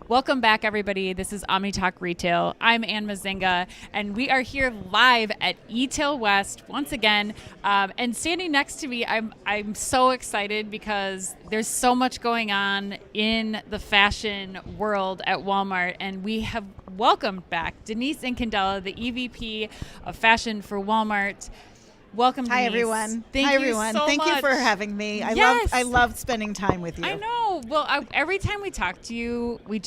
Welcome back, everybody. This is Omni Talk Retail. I'm Ann Mazinga, and we are here live at eTail West once again. And standing next to me, I'm so excited because there's so much going on in the fashion world at Walmart, and we have welcomed back Denise Incandela, the EVP of Fashion for Walmart. Welcome, Denise. Hi, everyone. Thank Hi, you everyone. so Thank you much. for having me. Yes. I love spending time with you. I know. Well, every time we talk to you, we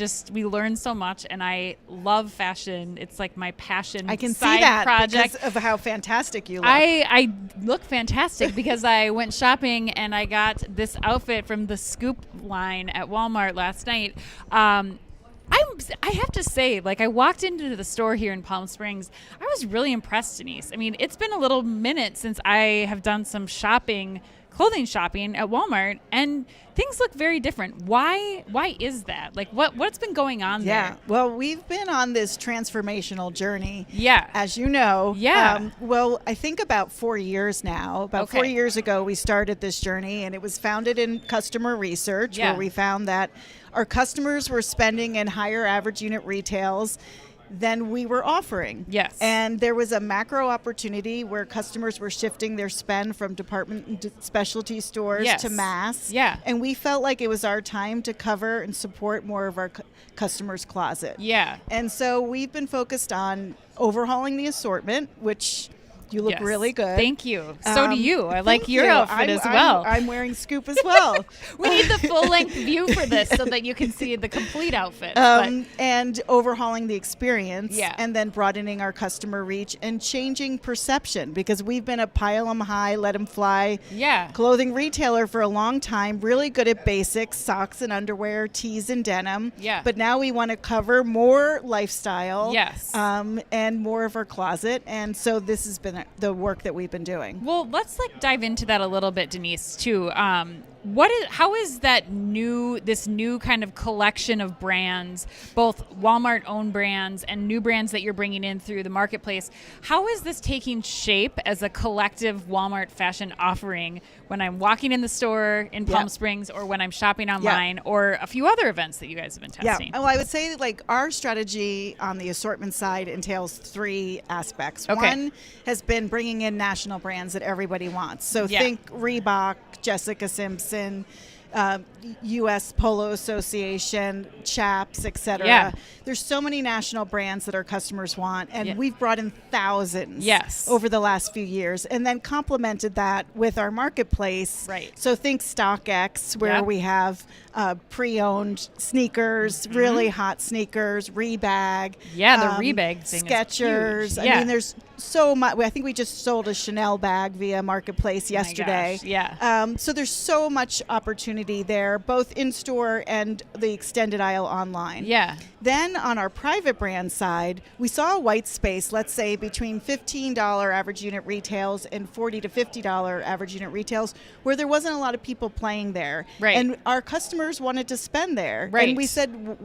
learn so much, and I love fashion. It's like my passion. I can side see that project. because of how fantastic you look. I look fantastic because I went shopping and I got this outfit from the Scoop line at Walmart last night. I have to say, like, I walked into the store here in Palm Springs. I was really impressed, Denise. I mean, it's been a little minute since I have done some clothing shopping at Walmart, and things look very different. Why is that? Like, what's been going on there? Yeah. Well, we've been on this transformational journey. Yeah. As you know. Yeah. Well, I think about 4 years now. About 4 years ago, we started this journey, and it was founded in customer research, where we found that our customers were spending in higher average unit retails than we were offering. Yes. And there was a macro opportunity where customers were shifting their spend from department and specialty stores to mass. Yeah. And we felt like it was our time to cover and support more of our customers' closet. Yeah. And so we've been focused on overhauling the assortment, which you look really good. Thank you. So do you. I like your you. outfit as well. I'm wearing Scoop as well. We need the full-length view for this so that you can see the complete outfit. And overhauling the experience, Yeah. and then broadening our customer reach and changing perception, because we've been a pile 'em high, let 'em fly clothing retailer for a long time, really good at basics, socks and underwear, tees and denim. Yeah. But now we want to cover more lifestyle, Yes. and more of our closet. And so this has been the work that we've been doing. Well, let's dive into that a little bit, Denise, too. How is this new kind of collection of brands, both Walmart owned brands and new brands that you're bringing in through the marketplace? How is this taking shape as a collective Walmart fashion offering when I'm walking in the store in Palm Springs, or when I'm shopping online, or a few other events that you guys have been testing? Yeah. Well, I would say our strategy on the assortment side entails 3 aspects. Okay. One has been bringing in national brands that everybody wants. So think Reebok, Jessica Simpson, U.S. Polo Association, Chaps, etc. Yeah. There's so many national brands that our customers want, and we've brought in thousands over the last few years, and then complemented that with our marketplace. Right. So think StockX, where we have pre-owned sneakers, really hot sneakers, Reebok. Yeah, the Reebok thing Skechers. is huge. I mean, there's so much. I think we just sold a Chanel bag via marketplace yesterday. So there's so much opportunity there, both in store and the extended aisle online. Yeah. Then on our private brand side, we saw a white space, let's say between $15 average unit retails and $40 to $50 average unit retails, where there wasn't a lot of people playing there. Right. And our customers wanted to spend there. Right. And we said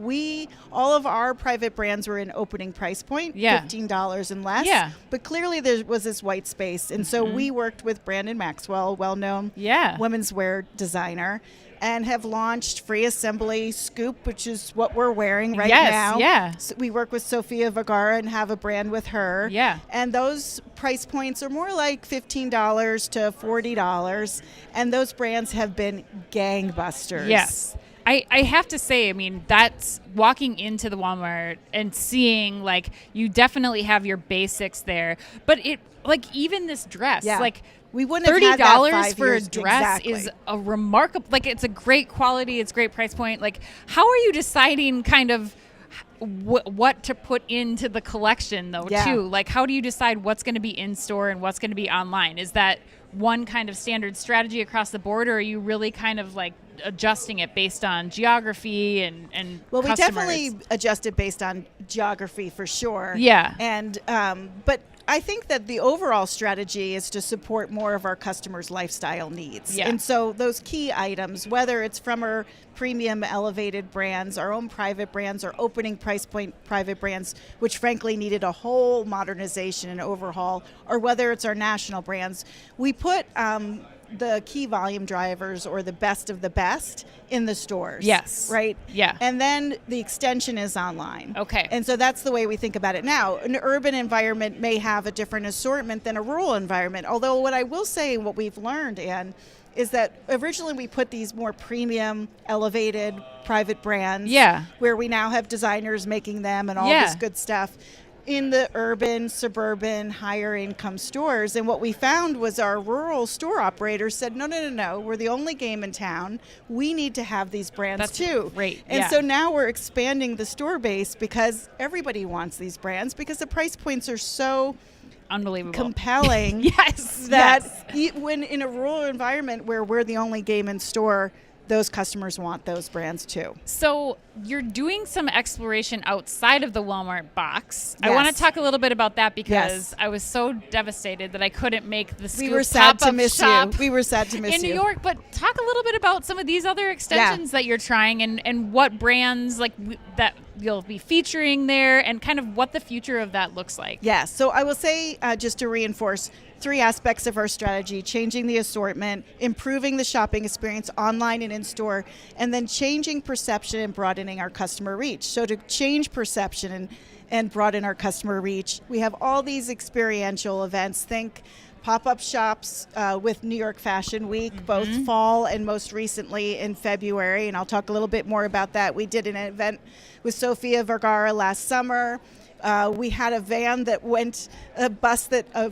all of our private brands were in opening price point, $15 and less. Yeah. But clearly there was this white space. And so we worked with Brandon Maxwell, well-known women's wear designer, and have launched Free Assembly Scoop, which is what we're wearing right now. Yeah. So we work with Sofia Vergara and have a brand with her. Yeah. And those price points are more like $15 to $40. And those brands have been gangbusters. Yes. I have to say, I mean, that's walking into the Walmart and seeing, like, you definitely have your basics there. But even this dress, we wouldn't have had that $30 for a dress is a remarkable, it's a great quality, it's a great price point. Like, how are you deciding kind of what to put into the collection, though, too? Like, how do you decide what's going to be in store and what's going to be online? Is that one kind of standard strategy across the board, or are you really kind of adjusting it based on geography and well, customers? we definitely adjust it based on geography for sure. Yeah. And but I think that the overall strategy is to support more of our customers' lifestyle needs. Yeah. And so those key items, whether it's from our premium elevated brands, our own private brands, our opening price point private brands, which frankly needed a whole modernization and overhaul, or whether it's our national brands, we put the key volume drivers or the best of the best in the stores. Yes. Right? Yeah. And then the extension is online. Okay. And so that's the way we think about it now. An urban environment may have a different assortment than a rural environment. Although what I will say, what we've learned, Anne, is that originally we put these more premium, elevated private brands, where we now have designers making them and all this good stuff, in the urban, suburban, higher income stores. And what we found was our rural store operators said, no, we're the only game in town. We need to have these brands too. Great. And so now we're expanding the store base because everybody wants these brands because the price points are so unbelievable, compelling. When in a rural environment where we're the only game in store, those customers want those brands too. So you're doing some exploration outside of the Walmart box. Yes. I want to talk a little bit about that because I was so devastated that I couldn't make the Scoop pop-up shop. We were sad to miss you. In New York, but talk a little bit about some of these other extensions that you're trying and what brands that you'll be featuring there and kind of what the future of that looks like. Yeah, so I will say, just to reinforce, 3 aspects of our strategy: changing the assortment, improving the shopping experience online and in store, and then changing perception and broadening our customer reach. So to change perception and broaden our customer reach, we have all these experiential events. Think pop-up shops with New York Fashion Week, both fall and most recently in February, and I'll talk a little bit more about that. We did an event with Sofia Vergara last summer. We had a van that went, a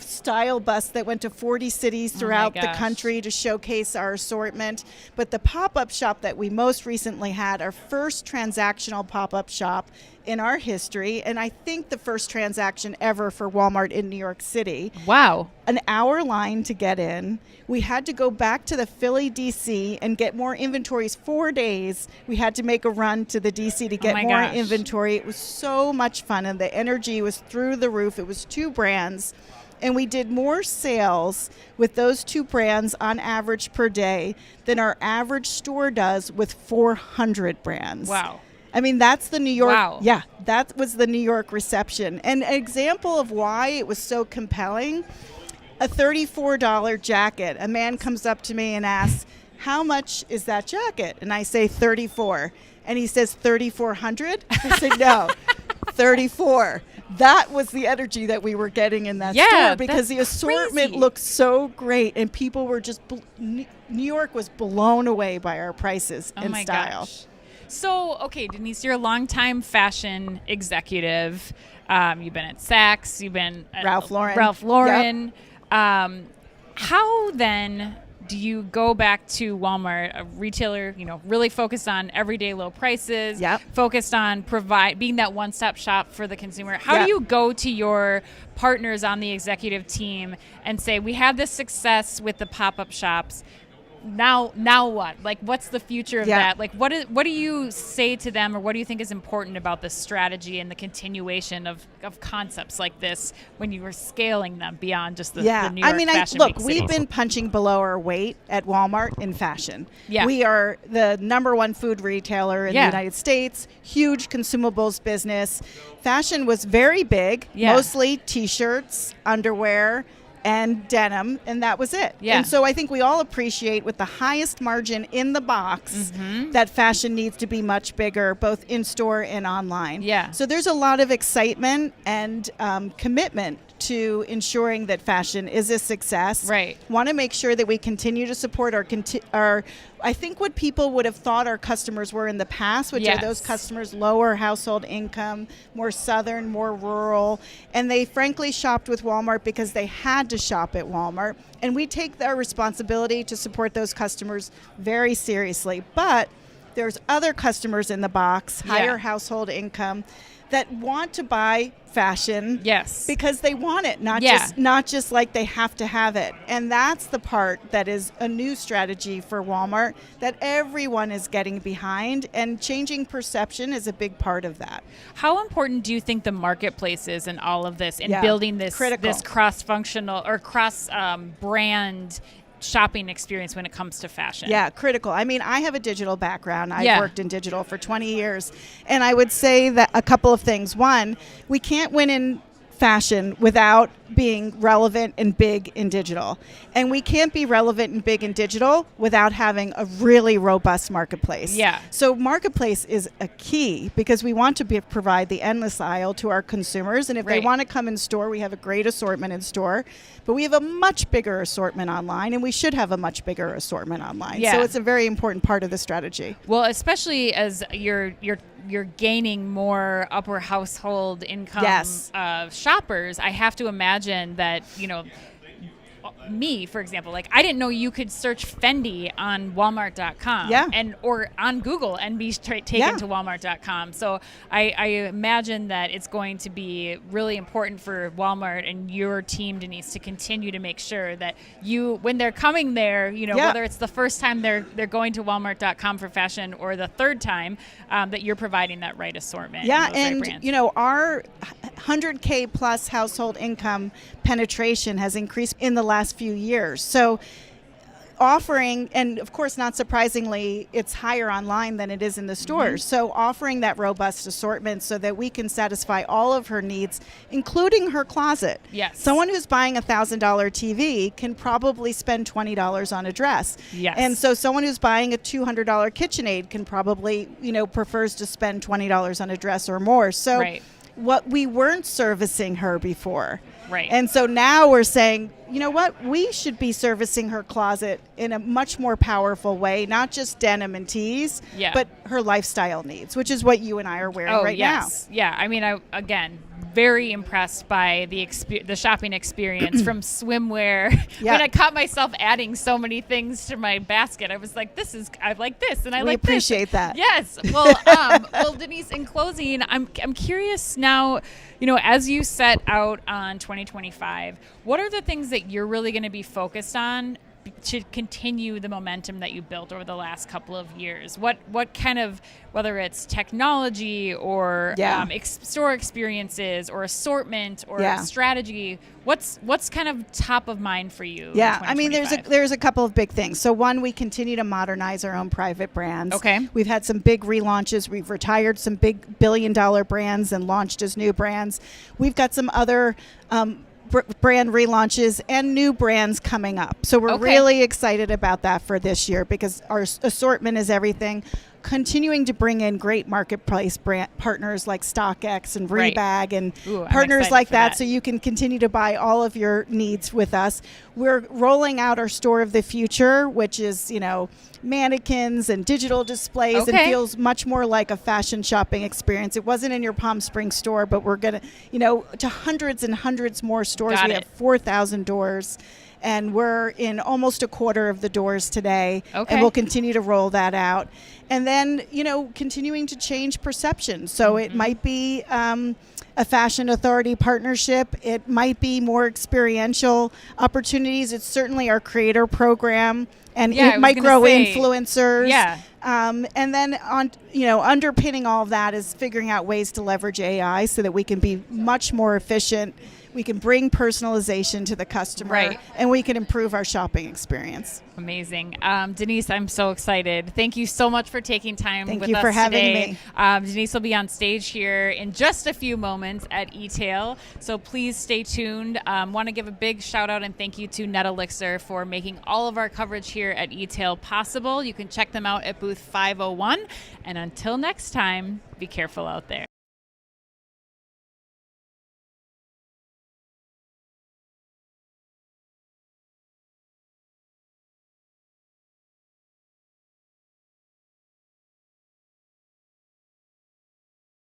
style bus that went to 40 cities throughout the country to showcase our assortment. But the pop-up shop that we most recently had, our first transactional pop-up shop in our history, and I think the first transaction ever for Walmart in New York City. Wow. An hour line to get in. We had to go back to the Philly DC and get more inventories. 4 days we had to make a run to the DC to get more inventory. It was so much fun, and the energy was through the roof. It was 2 brands, and we did more sales with those 2 brands on average per day than our average store does with 400 brands. Wow. I mean, that's the New York. Wow. Yeah, that was the New York reception. And an example of why it was so compelling, a $34 jacket. A man comes up to me and asks, how much is that jacket? And I say 34. And he says, 3,400? I said, no, 34. That was the energy that we were getting in that store because the assortment looked so great and people were just, New York was blown away by our prices and style. Gosh. So, okay, Denise, you're a longtime fashion executive. You've been at Saks. You've been at Ralph Lauren. Yep. How then do you go back to Walmart, a retailer, really focused on everyday low prices, focused on being that one-stop shop for the consumer? How do you go to your partners on the executive team and say, we have this success with the pop-up shops, now what? Like, what's the future of that? Like, what do you say to them, or what do you think is important about the strategy and the continuation of concepts like this when you were scaling them beyond just the New York Fashion Week cities? We've been punching below our weight at Walmart in fashion. Yeah. We are the #1 food retailer in the United States, huge consumables business. Fashion was very big, mostly T-shirts, underwear, and denim, and that was it. And so I think we all appreciate, with the highest margin in the box, that fashion needs to be much bigger, both in store and online. So there's a lot of excitement and commitment to ensuring that fashion is a success. Right. Want to make sure that we continue to support our I think what people would have thought our customers were in the past, which are those customers lower household income, more southern, more rural, and they frankly shopped with Walmart because they had to shop at Walmart. And we take our responsibility to support those customers very seriously. But there's other customers in the box, higher household income, that want to buy fashion because they want it, not just like they have to have it. And that's the part that is a new strategy for Walmart that everyone is getting behind, and changing perception is a big part of that. How important do you think the marketplace is in all of this, in building this cross-functional or cross-brand shopping experience when it comes to fashion? Yeah, critical. I mean, I have a digital background. I've worked in digital for 20 years. And I would say that a couple of things. One, we can't win in fashion without being relevant and big in digital. And we can't be relevant and big in digital without having a really robust marketplace. Yeah. So marketplace is a key because we want to provide the endless aisle to our consumers. And if they want to come in store, we have a great assortment in store. But we have a much bigger assortment online, and we should have a much bigger assortment online. Yeah. So it's a very important part of the strategy. Well, especially as you're gaining more upper household income shoppers, I have to imagine that, me, for example, like I didn't know you could search Fendi on Walmart.com or on Google and be taken to Walmart.com. So I imagine that it's going to be really important for Walmart and your team, Denise, to continue to make sure that when they're coming there, whether it's the first time they're going to Walmart.com for fashion or the third time, that you're providing that right assortment. Yeah, and our 100K plus household income penetration has increased in the last few years. So offering, and of course not surprisingly, it's higher online than it is in the stores. So offering that robust assortment so that we can satisfy all of her needs, including her closet. Yes. Someone who's buying a $1,000 TV can probably spend $20 on a dress. Yes. And so someone who's buying a $200 KitchenAid can probably, prefers to spend $20 on a dress or more. So what we weren't servicing her before. Right. And so now we're saying, you know what, we should be servicing her closet in a much more powerful way, not just denim and tees, but her lifestyle needs, which is what you and I are wearing now. Yeah, I mean, again, very impressed by the shopping experience from swimwear. When I caught myself adding so many things to my basket, I was like, I like this, and I like this. We appreciate that. Yes. Well, well, Denise, in closing, I'm curious now, as you set out on 2025, what are the things that you're really going to be focused on to continue the momentum that you built over the last couple of years? What kind of, whether it's technology or store experiences or assortment or strategy, what's kind of top of mind for you? Yeah, I mean, there's a couple of big things. So one, we continue to modernize our own private brands. Okay. We've had some big relaunches. We've retired some big billion-dollar brands and launched as new brands. We've got some other brand relaunches and new brands coming up. So we're really excited about that for this year because our assortment is everything. Continuing to bring in great marketplace brand partners like StockX and Reebok and partners like that, so you can continue to buy all of your needs with us. We're rolling out our store of the future, which is, mannequins and digital displays and feels much more like a fashion shopping experience. It wasn't in your Palm Springs store, but we're going to, to hundreds and hundreds more stores. We have 4,000 doors. And we're in almost a quarter of the doors today. And we'll continue to roll that out. And then, continuing to change perception. So it might be a fashion authority partnership. It might be more experiential opportunities. It's certainly our creator program. And it might grow influencers. Yeah. And then underpinning all of that is figuring out ways to leverage AI so that we can be much more efficient. We can bring personalization to the customer, and we can improve our shopping experience. Amazing. Denise, I'm so excited. Thank you so much for taking time with us today. Thank you for having me. Denise will be on stage here in just a few moments at eTail, so please stay tuned. Want to give a big shout out and thank you to Net Elixir for making all of our coverage here at eTail possible. You can check them out at booth 501. And until next time, be careful out there.